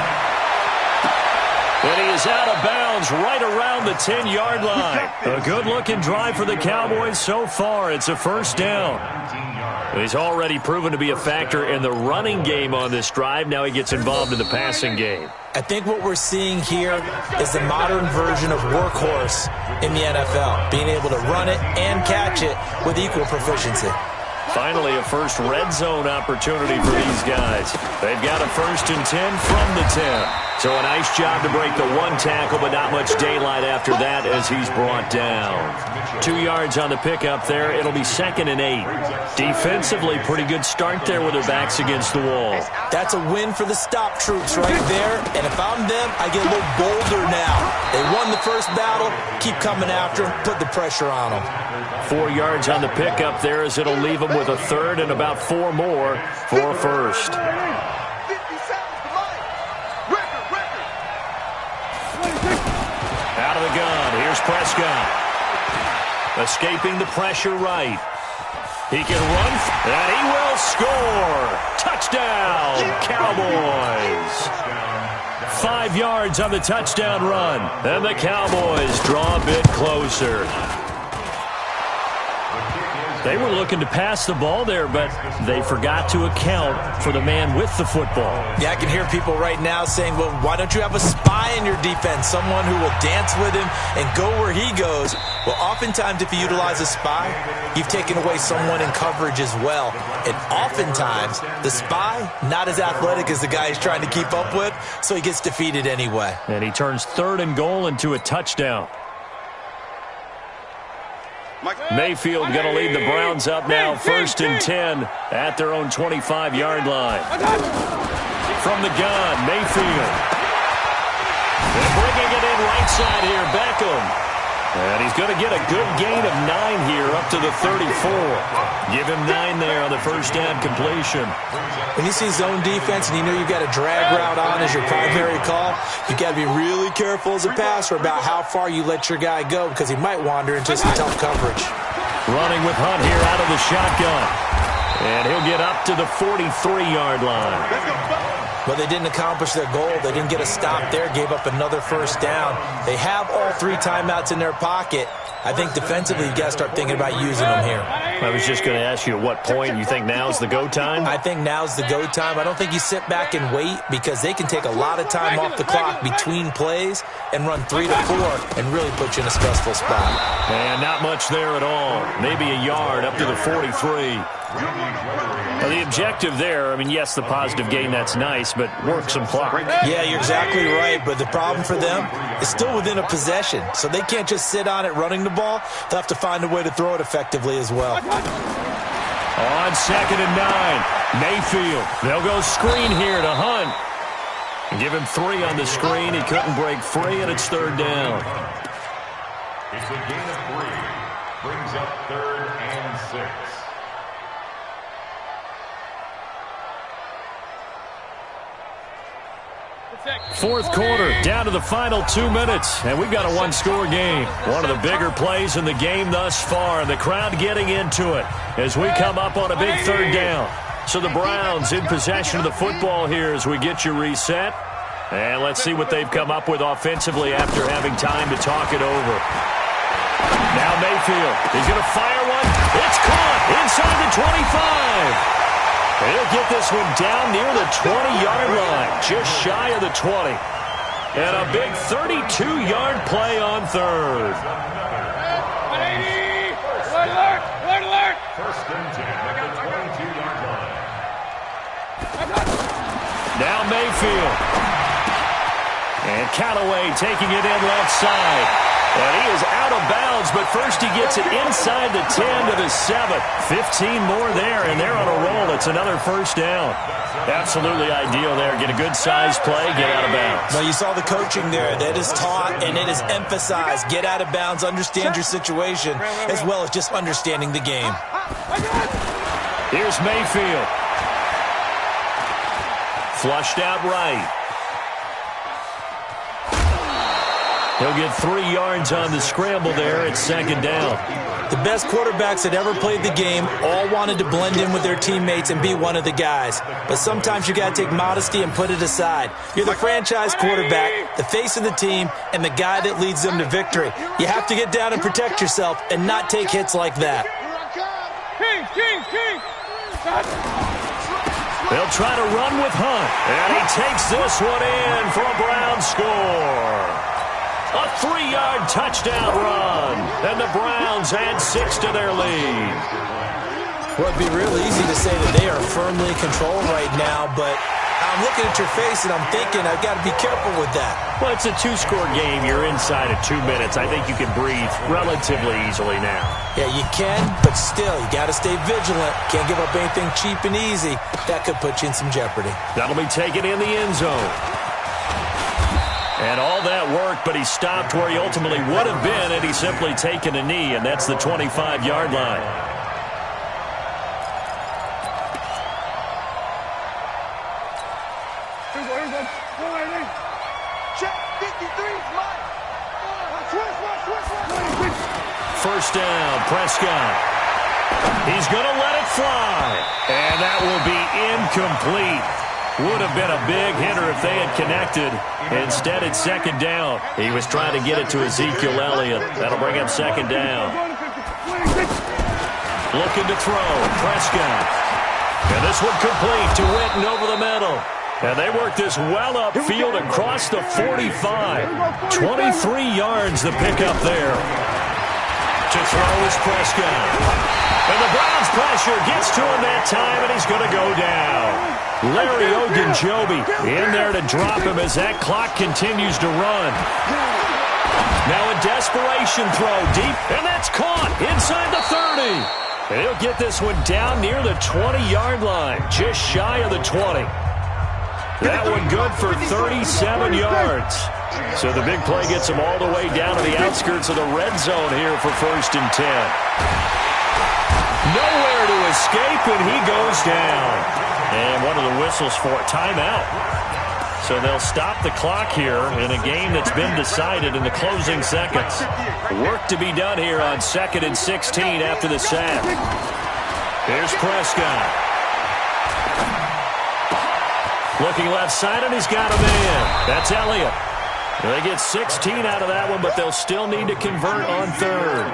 And he is out of bounds right around the 10-yard line. A good-looking drive for the Cowboys so far. It's a first down. He's already proven to be a factor in the running game on this drive. Now he gets involved in the passing game. I think what we're seeing here is the modern version of workhorse in the NFL, being able to run it and catch it with equal proficiency. Finally, a first red zone opportunity for these guys. They've got a 1st and 10 from the 10. So a nice job to break the 1 tackle, but not much daylight after that as he's brought down. 2 yards on the pickup there. It'll be 2nd and 8. Defensively, pretty good start there with their backs against the wall. That's a win for the stop troops right there. And if I'm them, I get a little bolder now. They won the first battle. Keep coming after them. Put the pressure on them. 4 yards on the pickup there as it'll leave them with a 3rd and about 4 more for a first. Out of the gun, here's Prescott. Escaping the pressure right. He can run, and he will score. Touchdown, Cowboys. 5 yards on the touchdown run, and the Cowboys draw a bit closer. They were looking to pass the ball there, but they forgot to account for the man with the football. Yeah, I can hear people right now saying, well, why don't you have a spy in your defense, someone who will dance with him and go where he goes? Well, oftentimes if you utilize a spy, you've taken away someone in coverage as well. And oftentimes, the spy, not as athletic as the guy he's trying to keep up with, so he gets defeated anyway. And he turns 3rd and goal into a touchdown. Mayfield going to lead the Browns up now, 1st and 10 at their own 25-yard line. From the gun, Mayfield. And bringing it in right side here, Beckham. And he's going to get a good gain of 9 here up to the 34. Give him 9 there on the first down completion. When you see zone defense and you know you've got a drag route on as your primary call, you've got to be really careful as a passer about how far you let your guy go because he might wander into some tough coverage. Running with Hunt here out of the shotgun. And he'll get up to the 43-yard line. But they didn't accomplish their goal. They didn't get a stop there, gave up another first down. They have all 3 timeouts in their pocket. I think defensively you've got to start thinking about using them here. I was just going to ask you at what point you think now's the go time? I think now's the go time. I don't think you sit back and wait because they can take a lot of time off the clock between plays and run 3 to 4 and really put you in a stressful spot. And not much there at all. Maybe a yard up to the 43. Well, the objective there, I mean, yes, the positive gain, that's nice, but work some clock. Yeah, you're exactly right, but the problem for them is still within a possession, so they can't just sit on it running the ball. They'll have to find a way to throw it effectively as well. On 2nd and 9, Mayfield. They'll go screen here to Hunt. Give him 3 on the screen. He couldn't break free, and it's 3rd down. It's a gain of 3. Brings up 3rd and 6. Fourth quarter, down to the final 2 minutes, and we've got a one-score game. One of the bigger plays in the game thus far, and the crowd getting into it as we come up on a big 3rd down. So the Browns in possession of the football here as we get you reset. And let's see what they've come up with offensively after having time to talk it over. Now Mayfield, he's going to fire one. It's caught inside the 25. He'll get this one down near the 20-yard line, just shy of the 20. And a big 32-yard play on 3rd. 180! Alert! Alert! First and 10 at the 22-yard line. Now Mayfield. And Callaway taking it in left side. And he is out of bounds, but first he gets it inside the 10 to the 7. 15 more there, and they're on a roll. It's another 1st down. Absolutely ideal there. Get a good size play, get out of bounds. Well, you saw the coaching there. That is taught and it is emphasized. Get out of bounds, understand your situation, as well as just understanding the game. Here's Mayfield. Flushed out right. He'll get 3 yards on the scramble there. It's 2nd down. The best quarterbacks that ever played the game all wanted to blend in with their teammates and be one of the guys. But sometimes you got to take modesty and put it aside. You're the franchise quarterback, the face of the team, and the guy that leads them to victory. You have to get down and protect yourself and not take hits like that. King! They'll try to run with Hunt. And he takes this one in for a Brown score. A 3-yard touchdown run, and the Browns add 6 to their lead. Well, it'd be real easy to say that they are firmly in control right now, but I'm looking at your face and I'm thinking I've got to be careful with that. Well, it's a 2-score game. You're inside of 2 minutes. I think you can breathe relatively easily now. Yeah, you can, but still, you got to stay vigilant. Can't give up anything cheap and easy. That could put you in some jeopardy. That'll be taken in the end zone. And all that worked, but he stopped where he ultimately would have been had he simply taken a knee, and that's the 25-yard line. Check, 53 is mine. First down, Prescott. He's going to let it fly, and that will be incomplete. Would have been a big hitter if they had connected. Instead, it's 2nd down. He was trying to get it to Ezekiel Elliott. That'll bring him 2nd down. Looking to throw, Prescott. And this one complete to Witten over the middle. And they work this well upfield across the 45. 23 yards the pickup there. To throw is Prescott. And the Browns pressure gets to him that time, and he's going to go down. Larry Ogunjobi in there to drop him as that clock continues to run. Now a desperation throw deep, and that's caught inside the 30. And he'll get this one down near the 20-yard line, just shy of the 20. That one good for 37 yards. So the big play gets him all the way down to the outskirts of the red zone here for 1st and 10. Nowhere to escape, and he goes down. And one of the whistles for a timeout. So they'll stop the clock here in a game that's been decided in the closing seconds. Work to be done here on 2nd and 16 after the sack. Here's Prescott. Looking left side, and he's got a man. That's Elliott. They get 16 out of that one, but they'll still need to convert on 3rd.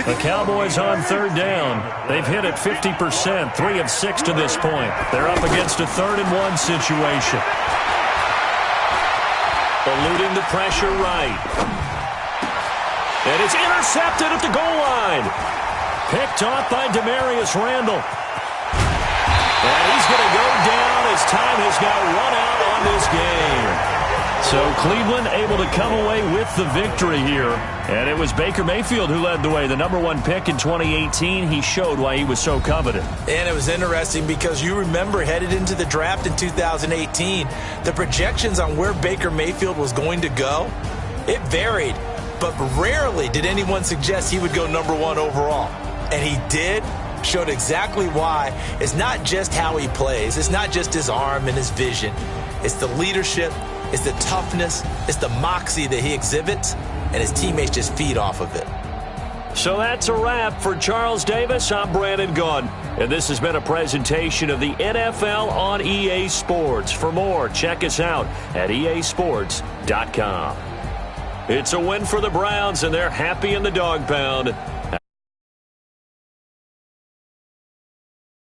The Cowboys on third down. They've hit it 50%, 3 of 6 to this point. They're up against a 3rd-and-1 situation. Eluding the pressure right. And it's intercepted at the goal line. Picked off by Demarius Randall. And he's going to go down as time has now run out on this game. So Cleveland able to come away with the victory here. And it was Baker Mayfield who led the way. The #1 pick in 2018, he showed why he was so coveted. And it was interesting because you remember headed into the draft in 2018, the projections on where Baker Mayfield was going to go, it varied. But rarely did anyone suggest he would go #1 overall. And he did. Showed exactly why. It's not just how he plays. It's not just his arm and his vision. It's the leadership. It's the toughness. It's the moxie that he exhibits. And his teammates just feed off of it. So that's a wrap for Charles Davis. I'm Brandon Gaudin. And this has been a presentation of the NFL on EA Sports. For more, check us out at easports.com. It's a win for the Browns, and they're happy in the dog pound.